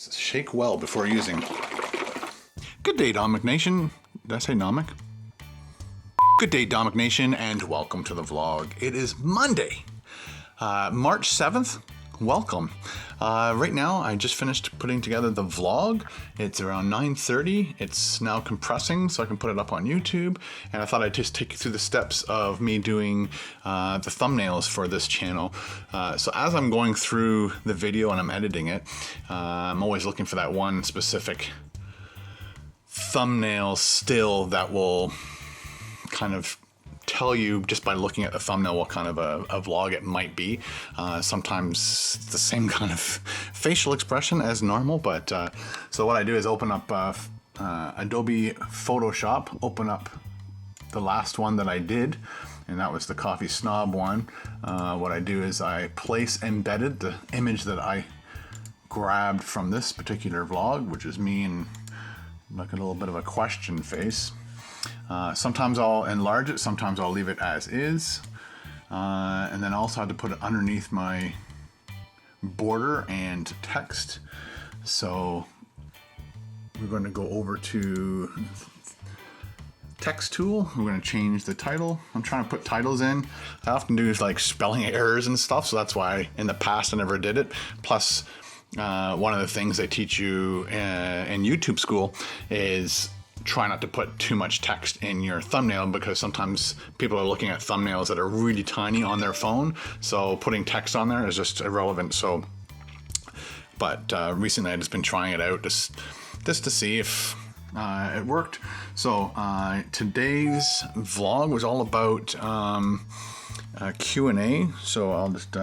Shake well before using. Good day, Domik Nation. Did I say Domik? Good day, Domik Nation, and welcome to the vlog. It is Monday, March 7th. Welcome. Right now, I just finished putting together the vlog. It's around 9:30. It's now compressing so I can put it up on YouTube. And I thought I'd just take you through the steps of me doing the thumbnails for this channel. So as I'm going through the video and I'm editing it, I'm always looking for that one specific thumbnail still that will kind of tell you just by looking at the thumbnail what kind of a vlog it might be. Sometimes the same kind of facial expression as normal, but so what I do is open up Adobe Photoshop, open up the last one that I did, and that was the coffee snob one. What I do is I place embedded the image that I grabbed from this particular vlog, which is me and like a little bit of a question face. Sometimes I'll enlarge it, sometimes I'll leave it as is. And then I also had to put it underneath my border and text. So we're going to go over to text tool. We're going to change the title. I'm trying to put titles in. I often do like spelling errors and stuff, so that's why in the past I never did it. Plus, one of the things they teach you in YouTube school is try not to put too much text in your thumbnail, because sometimes people are looking at thumbnails that are really tiny on their phone, so putting text on there is just irrelevant. So, but recently I've just been trying it out just to see if it worked. So today's vlog was all about Q&A. So I'll just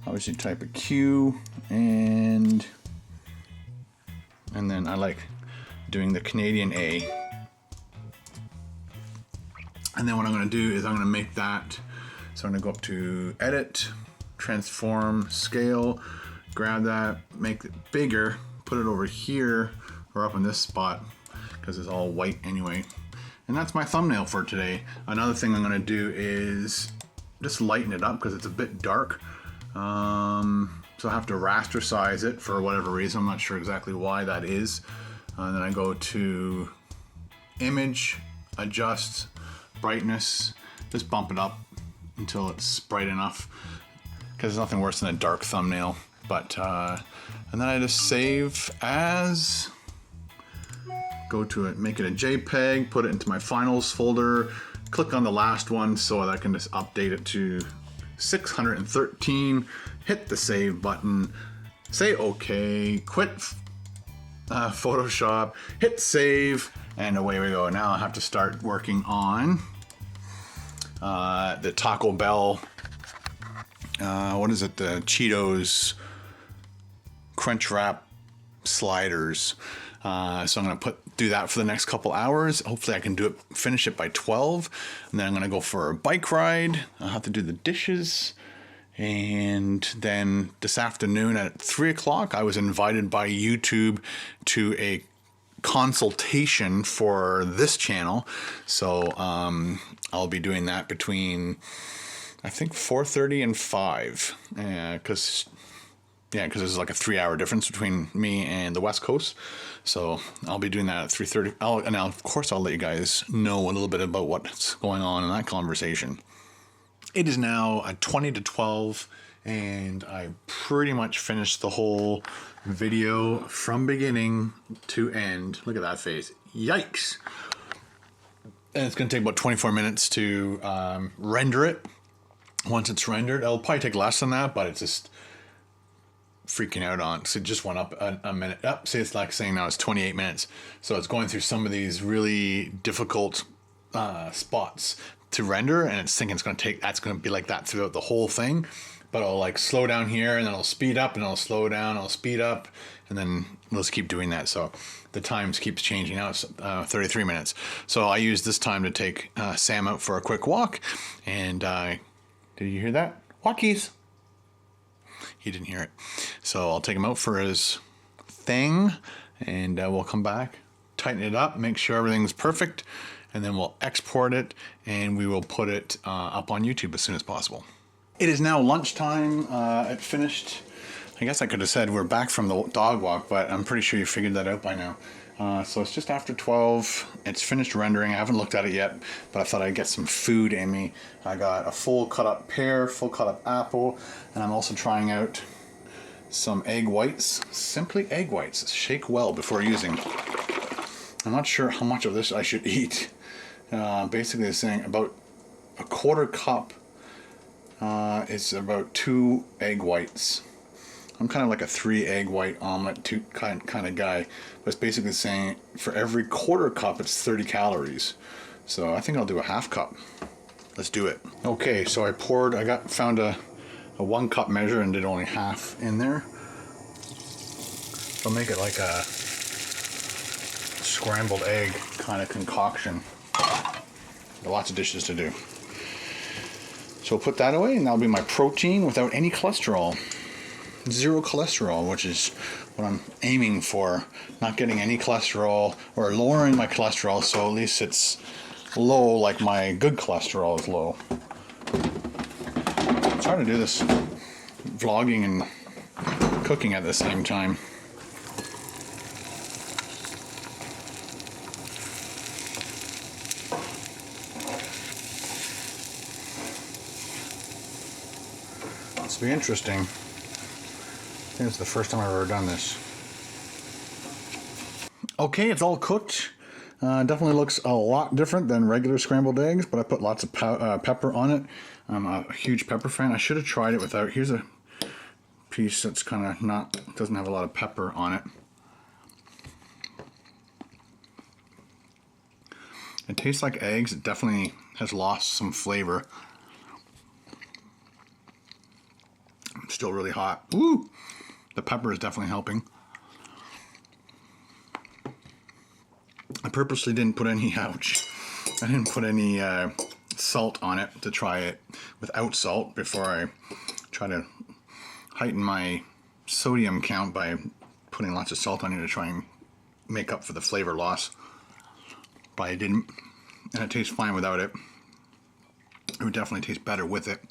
obviously type a Q, and then I like doing the Canadian A. And then what I'm going to do is I'm going to make that, so I'm going to go up to edit, transform, scale, grab that, make it bigger, put it over here or up in this spot because it's all white anyway. And that's my thumbnail for today. Another thing I'm going to do is just lighten it up because it's a bit dark. So I have to raster size it for whatever reason. I'm not sure exactly why that is. Then I go to image, adjust, brightness, just bump it up until it's bright enough, because there's nothing worse than a dark thumbnail. But and then I just save as, go to it, make it a JPEG, put it into my finals folder, click on the last one so that I can just update it to 613, hit the save button, say okay, quit Photoshop, hit save, and away we go. Now I have to start working on the Taco Bell, what is it, the Cheetos Crunch Wrap sliders. So I'm going to do that for the next couple hours. Hopefully I can finish it by 12, and then I'm going to go for a bike ride. I'll have to do the dishes. And then this afternoon at 3 o'clock, I was invited by YouTube to a consultation for this channel. So I'll be doing that between, I think, 4:30 and 5, because there's like a 3-hour difference between me and the West Coast. So I'll be doing that at 3:30. And of course I'll let you guys know a little bit about what's going on in that conversation. It is now 20 to 12, and I pretty much finished the whole video from beginning to end. Look at that face. Yikes. And it's going to take about 24 minutes to render it. Once it's rendered, it'll probably take less than that, but it's just freaking out on. So it just went up a minute. Up. See, it's like saying now it's 28 minutes. So it's going through some of these really difficult spots to render, and it's thinking that's going to be like that throughout the whole thing, but it'll like slow down here, and then it'll speed up, and it'll slow down, it'll speed up, and then we'll just keep doing that. So the times keeps changing. Now it's 33 minutes. So I use this time to take Sam out for a quick walk, and did you hear that? Walkies. He didn't hear it. So I'll take him out for his thing, and we'll come back, tighten it up, make sure everything's perfect, and then we'll export it, and we will put it up on YouTube as soon as possible. It is now lunchtime. I finished I guess I could have said we're back from the dog walk, but I'm pretty sure you figured that out by now. So it's just after 12. It's finished rendering. I haven't looked at it yet, but I thought I'd get some food in me. I got a full cut up pear, full cut up apple, and I'm also trying out some egg whites. Simply egg whites. Shake well before using. I'm not sure how much of this I should eat. Basically it's saying about a quarter cup is about 2 egg whites. I'm kind of like a 3 egg white omelet kind of guy, but it's basically saying for every quarter cup it's 30 calories. So I think I'll do a half cup. Let's do it. Okay, so I found a 1 cup measure and did only half in there. So I'll make it like a scrambled egg kind of concoction. Got lots of dishes to do. So I'll put that away, and that'll be my protein without any cholesterol. 0 cholesterol, which is what I'm aiming for. Not getting any cholesterol, or lowering my cholesterol, so at least it's low like my good cholesterol is low. I'm trying to do this vlogging and cooking at the same time. This will be interesting. I think it's the first time I've ever done this. Okay, it's all cooked. Definitely looks a lot different than regular scrambled eggs, but I put lots of pepper on it. I'm a huge pepper fan. I should have tried it without. Here's a piece that's kind of doesn't have a lot of pepper on it. It tastes like eggs. It definitely has lost some flavor. It's still really hot. Woo! The pepper is definitely helping. I purposely didn't put any, ouch, I didn't put any salt on it to try it without salt before I try to heighten my sodium count by putting lots of salt on it to try and make up for the flavor loss. But I didn't, and it tastes fine without it. It would definitely taste better with it.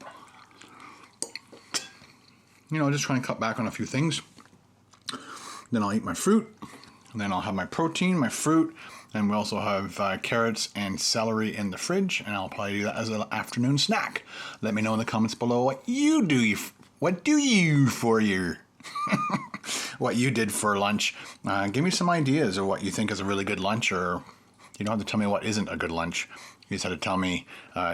You know, just trying to cut back on a few things. Then I'll eat my fruit, and then I'll have my protein, my fruit, and we also have carrots and celery in the fridge, and I'll probably do that as an afternoon snack. Let me know in the comments below what you do. What do you for your what you did for lunch. Give me some ideas of what you think is a really good lunch, or you don't have to tell me what isn't a good lunch. You just have to tell me,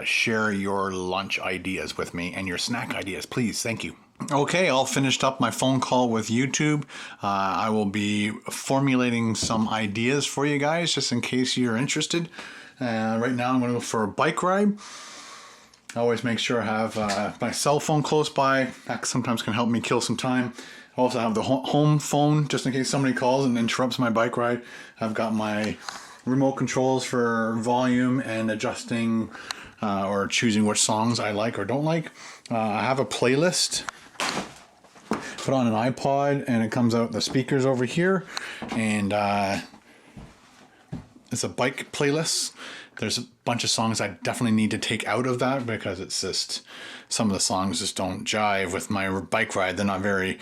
share your lunch ideas with me and your snack ideas, please. Thank you. Okay, all finished up my phone call with YouTube. I will be formulating some ideas for you guys, just in case you're interested. Right now I'm going to go for a bike ride. I always make sure I have my cell phone close by. That sometimes can help me kill some time. I also have the home phone, just in case somebody calls and interrupts my bike ride. I've got my remote controls for volume and adjusting or choosing which songs I like or don't like. I have a playlist put on an iPod, and it comes out the speakers over here, and it's a bike playlist. There's a bunch of songs I definitely need to take out of that because it's just, some of the songs just don't jive with my bike ride. They're not very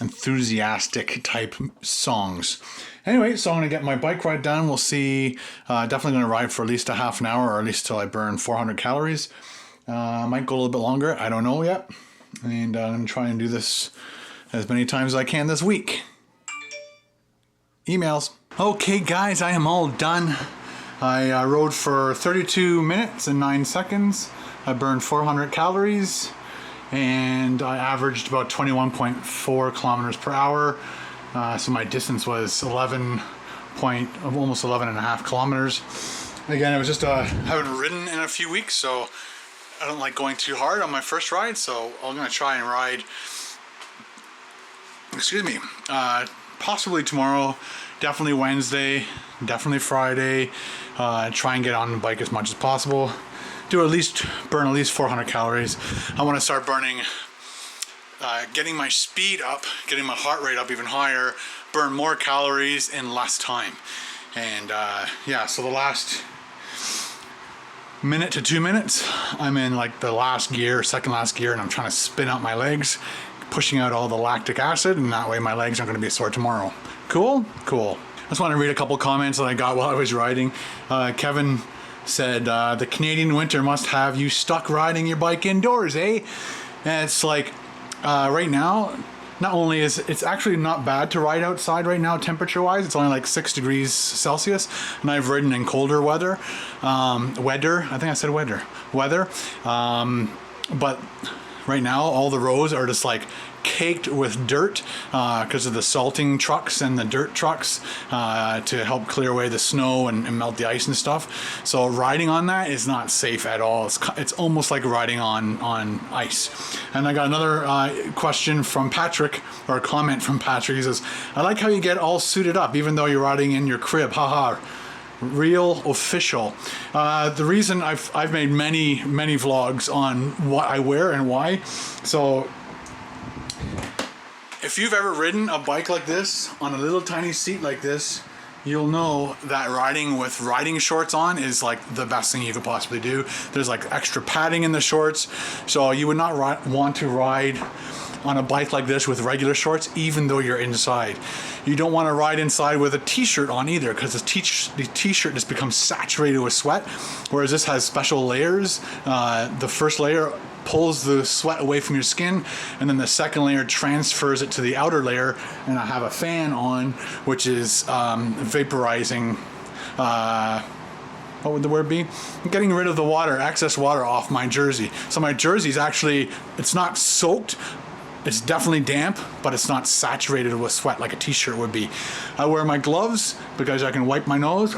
enthusiastic type songs. Anyway, so I'm going to get my bike ride done. We'll see. Definitely going to ride for at least a half an hour, or at least till I burn 400 calories. Might go a little bit longer. I don't know yet. And I'm going to try and do this as many times as I can this week. Emails. Okay, guys, I am all done. I rode for 32 minutes and 9 seconds. I burned 400 calories, and I averaged about 21.4 kilometers per hour. So my distance was almost 11 and a half kilometers. Again, it was just I haven't ridden in a few weeks, so I don't like going too hard on my first ride. So I'm gonna try and ride. Excuse me. Possibly tomorrow. Definitely Wednesday. Definitely Friday. Try and get on the bike as much as possible. Burn at least 400 calories. I want to start burning. Getting my speed up, getting my heart rate up even higher, burn more calories in less time. And yeah, so the last minute to 2 minutes, I'm in like the last gear, second last gear, and I'm trying to spin out my legs, pushing out all the lactic acid, and that way my legs aren't going to be sore tomorrow. Cool? Cool. I just want to read a couple comments that I got while I was riding. Kevin said, the Canadian winter must have you stuck riding your bike indoors, eh? And it's like, right now, not only is it's actually not bad to ride outside right now temperature wise, it's only like 6 degrees Celsius, and I've ridden in colder weather, I think I said weather, but right now all the roads are just like caked with dirt because of the salting trucks and the dirt trucks to help clear away the snow and melt the ice and stuff. So riding on that is not safe at all. It's almost like riding on ice. And I got another question from Patrick, or a comment from Patrick. He says, I like how you get all suited up even though you're riding in your crib. Haha. Real official. The reason I've made many vlogs on what I wear and why. So if you've ever ridden a bike like this on a little tiny seat like this, you'll know that riding with riding shorts on is like the best thing you could possibly do. There's like extra padding in the shorts, so you would not want to ride on a bike like this with regular shorts even though you're inside. You don't want to ride inside with a t-shirt on either, because the t-shirt just becomes saturated with sweat, whereas this has special layers. The first layer pulls the sweat away from your skin, and then the second layer transfers it to the outer layer, and I have a fan on which is vaporizing, what would the word be? Getting rid of the water, excess water off my jersey. So my jersey's actually, it's not soaked, it's definitely damp, but it's not saturated with sweat like a t-shirt would be. I wear my gloves because I can wipe my nose,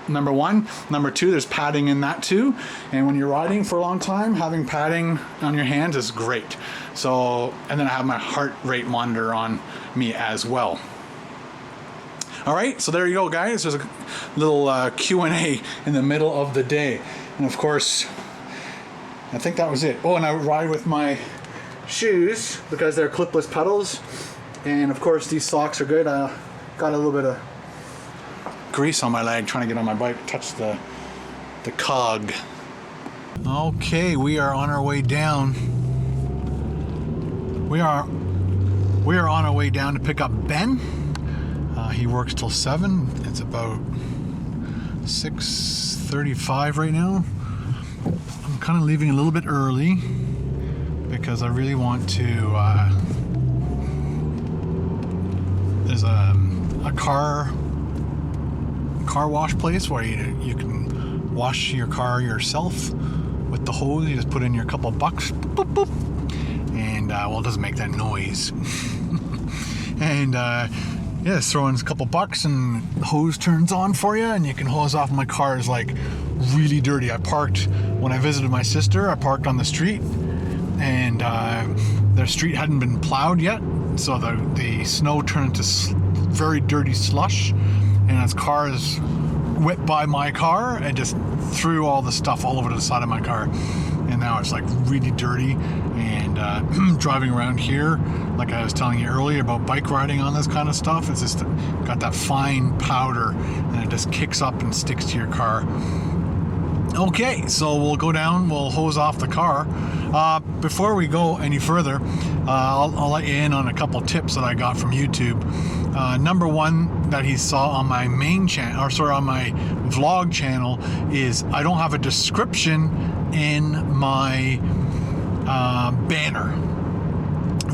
number one. Number two, there's padding in that too. And when you're riding for a long time, having padding on your hands is great. So, and then I have my heart rate monitor on me as well. All right, so there you go, guys. There's a little Q&A in the middle of the day. And of course, I think that was it. Oh, and I ride with my shoes because they're clipless pedals, and of course these socks are good. I got a little bit of grease on my leg trying to get on my bike, touch the cog. Okay, we are on our way down. We are on our way down to pick up Ben. He works till 7. It's about 6:35 right now. I'm kind of leaving a little bit early because I really want to, there's a car wash place where you can wash your car yourself with the hose. You just put in your couple bucks, boop, boop, and well, it doesn't make that noise. And yeah, just throw in a couple bucks and the hose turns on for you, and you can hose off. My car is like really dirty. When I visited my sister, I parked on the street, and the street hadn't been plowed yet, so the snow turned into very dirty slush, and his car is whipped by my car and just threw all the stuff all over the side of my car, and now it's like really dirty. And driving around here, like I was telling you earlier about bike riding on this kind of stuff, it's just got that fine powder and it just kicks up and sticks to your car. Okay, so we'll go down, we'll hose off the car. Before we go any further, I'll let you in on a couple tips that I got from YouTube. Number one that he saw on my main channel, on my vlog channel, is I don't have a description in my banner.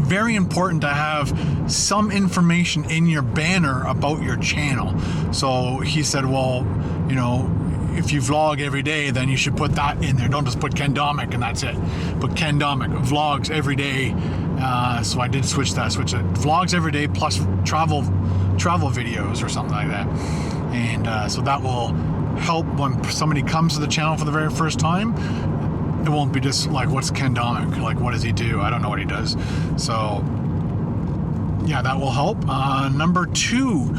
Very important to have some information in your banner about your channel. So he said, well, you know, if you vlog every day, then you should put that in there. Don't just put Ken Domik and that's it. But Ken Domik vlogs every day. So I did switch it. Vlogs every day plus travel videos or something like that. And so that will help when somebody comes to the channel for the very first time. It won't be just like, what's Ken Domik? Like, what does he do? I don't know what he does. So yeah, that will help. Number two,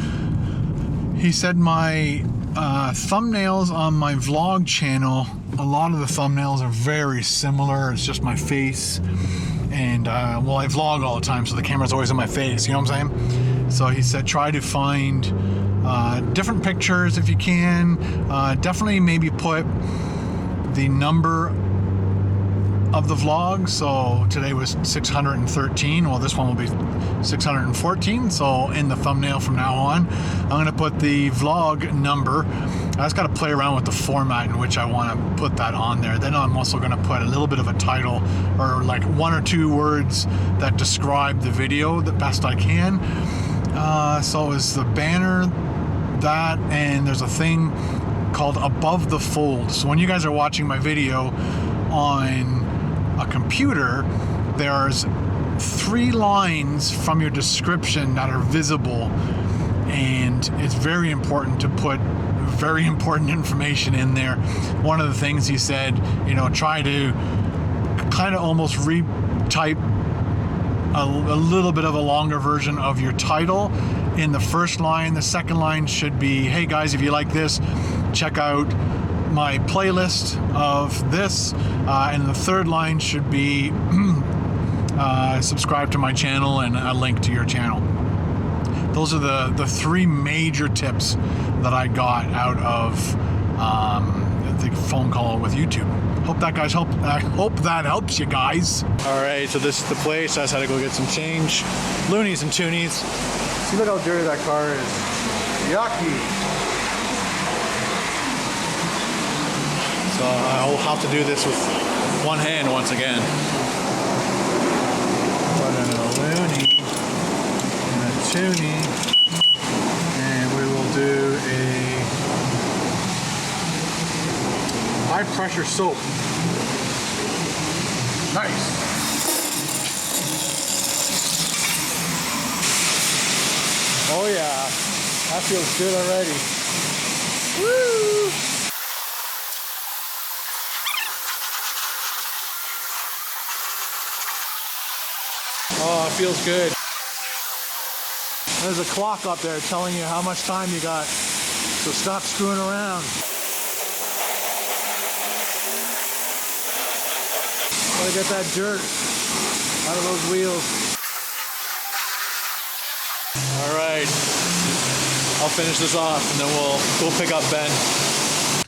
he said my thumbnails on my vlog channel, a lot of the thumbnails are very similar. It's just my face, and well, I vlog all the time, so the camera's always in my face, you know what I'm saying? So he said try to find different pictures if you can. Definitely maybe put the number of the vlog. So today was 613. Well, this one will be 614. So in the thumbnail from now on, I'm going to put the vlog number. I just got to play around with the format in which I want to put that on there. Then I'm also going to put a little bit of a title or like 1 or 2 words that describe the video the best I can. So it's the banner, that, and there's a thing called above the fold. So when you guys are watching my video on a computer, there's 3 lines from your description that are visible, and it's very important to put very important information in there. One of the things he said, you know, try to kind of almost retype a little bit of a longer version of your title in the first line. The second line should be, hey guys, if you like this, check out my playlist of this. And the third line should be subscribe to my channel and a link to your channel. Those are the 3 major tips that I got out of the phone call with YouTube. Hope that helps you guys. All right, so this is the place. I just had to go get some change, loonies and toonies. See, look how dirty that car is. Yucky. So I'll have to do this with one hand once again. Put in a loonie and a toonie, and we will do a high pressure soap. Nice. Oh yeah, that feels good already. Woo! Oh, it feels good. There's a clock up there telling you how much time you got, so stop screwing around. Gotta get that dirt out of those wheels. All right, I'll finish this off and then we'll pick up Ben.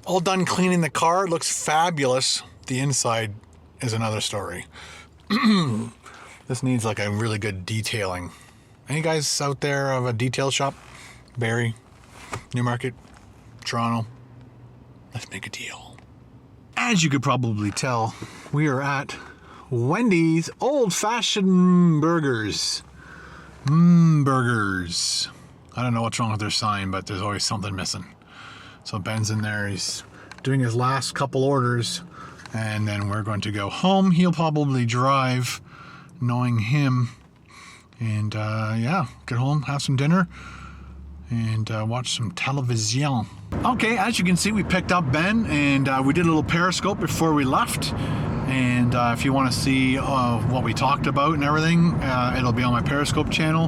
All done cleaning the car. It looks fabulous. The inside is another story. This needs like a really good detailing. Any guys out there of a detail shop? Barrie, Newmarket, Toronto? Let's make a deal. As you could probably tell, we are at Wendy's Old-Fashioned Burgers. Burgers. I don't know what's wrong with their sign, but there's always something missing. So Ben's in there. He's doing his last couple orders, and then we're going to go home. He'll probably drive, knowing him. And yeah, get home, have some dinner, and watch some television. Okay, as you can see, we picked up Ben, and we did a little Periscope before we left. And if you want to see what we talked about and everything, it'll be on my Periscope channel,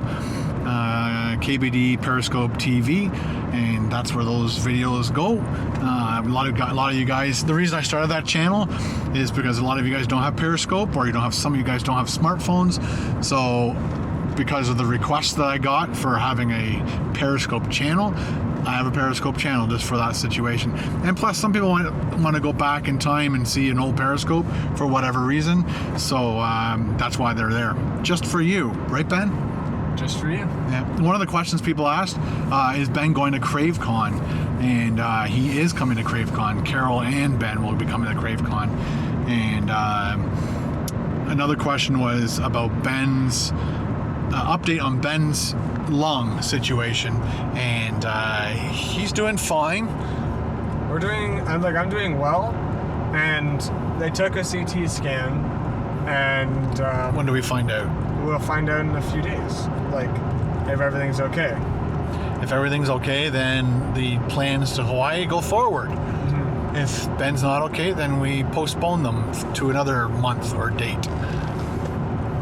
KBDProductionsTV, and that's where those videos go. A lot of you guys. The reason I started that channel is because a lot of you guys don't have Periscope, or some of you guys don't have smartphones. So because of the requests that I got for having a Periscope channel, I have a Periscope channel just for that situation. And plus, some people want to go back in time and see an old Periscope for whatever reason. So that's why they're there. Just for you. Right, Ben? Just for you. Yeah. One of the questions people asked is Ben going to CraveCon? And he is coming to CraveCon. Carol and Ben will be coming to CraveCon. And another question was about Ben's update on Ben's lung situation, and he's doing fine. I'm doing well, and they took a CT scan, and when do we find out? We'll find out in a few days, like if everything's okay. If everything's okay, then the plans to Hawaii go forward. Mm-hmm. If Ben's not okay, then we postpone them to another month or date.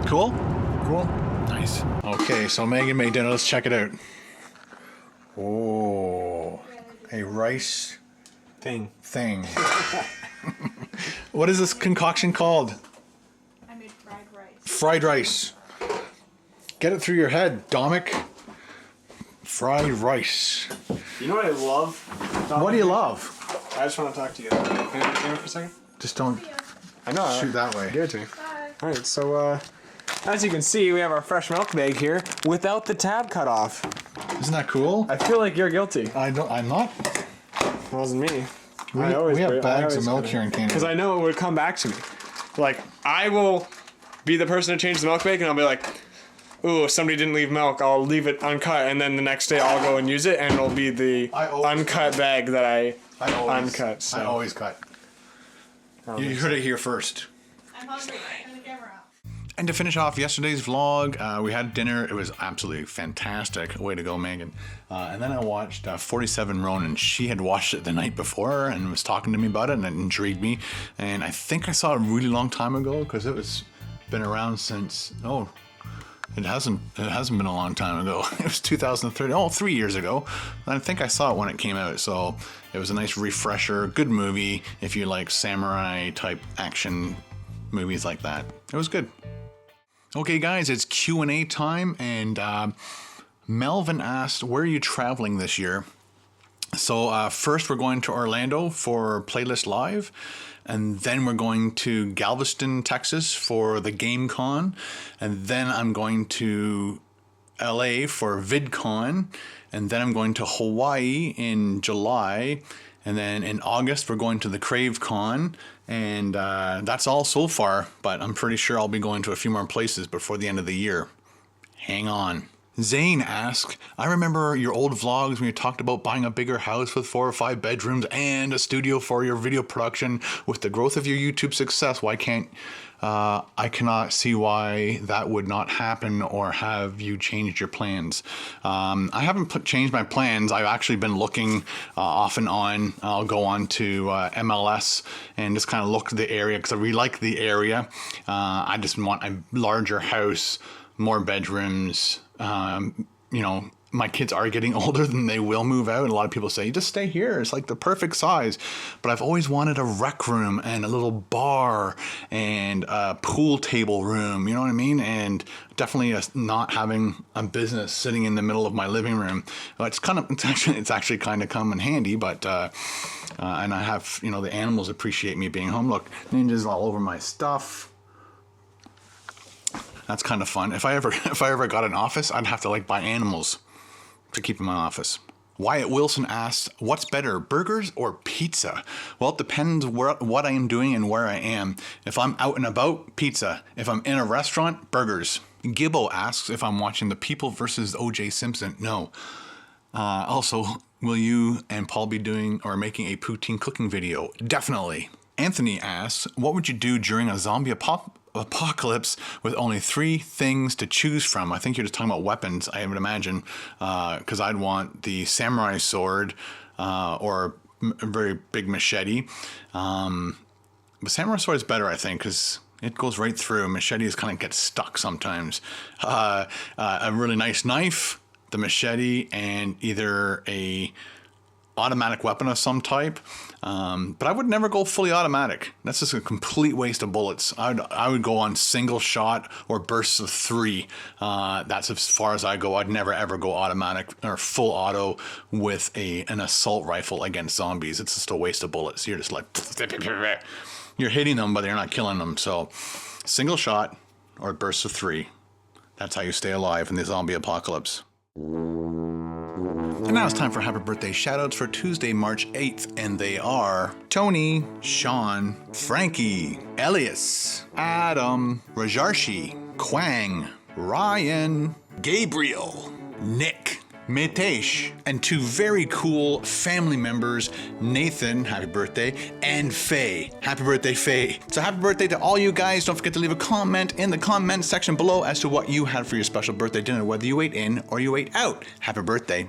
Cool? Cool. Nice. Okay, so Megan made dinner. Let's check it out. Oh, a rice thing. What is this concoction called? I made fried rice. Fried rice. Get it through your head, Domik. Fried rice. You know what I love? What do you love? I just want to talk to you. Can you for a second? Just don't. I know. Shoot that way. Give it to me. Bye. All right, so as you can see, we have our fresh milk bag here without the tab cut off. Isn't that cool? I feel like you're guilty. I'm not. It wasn't me. We have bags of milk here in Canada. Because I know it would come back to me. Like, I will be the person to change the milk bag, and I'll be like, ooh, somebody didn't leave milk. I'll leave it uncut, and then the next day I'll go and use it, and it'll be the uncut bag that I uncut. So. I always cut. You heard it here first. I'm hungry. Turn the camera off. And to finish off yesterday's vlog, we had dinner. It was absolutely fantastic. Way to go, Megan. And then I watched 47 Ronin. She had watched it the night before and was talking to me about it, and it intrigued me. And I think I saw it a really long time ago because it was been around since, it hasn't been a long time ago. It was 2013, 3 years ago. And I think I saw it when it came out. So it was a nice refresher, good movie if you like samurai type action movies like that. It was good. Okay guys, it's Q&A time, and Melvin asked, where are you traveling this year? So first we're going to Orlando for Playlist Live, and then we're going to Galveston, Texas for the GameCon, and then I'm going to LA for VidCon, and then I'm going to Hawaii in July, and then in August we're going to the CraveCon, and that's all so far, but I'm pretty sure I'll be going to a few more places before the end of the year. Hang on. Zane asked, I remember your old vlogs when you talked about buying a bigger house with 4 or 5 bedrooms and a studio for your video production. With the growth of your YouTube success, I cannot see why that would not happen, or have you changed your plans? I haven't changed my plans. I've actually been looking off and on. I'll go on to MLS and just kind of look at the area because I really like the area. I just want a larger house, more bedrooms. My kids are getting older, than they will move out, and a lot of people say, just stay here, it's like the perfect size. But I've always wanted a rec room and a little bar and a pool table room, you know what I mean? And definitely not having a business sitting in the middle of my living room. It's actually kind of come in handy, but and I have, the animals appreciate me being home. Look, ninjas all over my stuff. That's kind of fun. If I ever got an office, I'd have to buy animals to keep in my office. Wyatt Wilson asks, what's better, burgers or pizza? Well, it depends what I am doing and where I am. If I'm out and about, pizza. If I'm in a restaurant, burgers. Gibbo asks if I'm watching The People versus O.J. Simpson. No. Also, will you and Paul be doing or making a poutine cooking video? Definitely. Anthony asks, what would you do during a zombie apocalypse with only 3 things to choose from? I think you're just talking about weapons, I would imagine, because I'd want the samurai sword or a very big machete. But samurai sword is better, I think, because it goes right through. Machetes kind of get stuck sometimes. A really nice knife, the machete, and either a automatic weapon of some type, but I would never go fully automatic. That's just a complete waste of bullets. I would go on single shot or bursts of 3. That's as far as I go. I'd never ever go automatic or full auto with an assault rifle against zombies. It's just a waste of bullets. You're just you're hitting them, but you're not killing them. So single shot or bursts of 3. That's how you stay alive in the zombie apocalypse. And now it's time for happy birthday shoutouts for Tuesday, March 8th, and they are Tony, Sean, Frankie, Elias, Adam, Rajarshi, Quang, Ryan, Gabriel, Nick, Mitesh, and 2 very cool family members, Nathan, happy birthday, and Faye. Happy birthday, Faye. So happy birthday to all you guys. Don't forget to leave a comment in the comment section below as to what you had for your special birthday dinner, whether you ate in or you ate out. Happy birthday.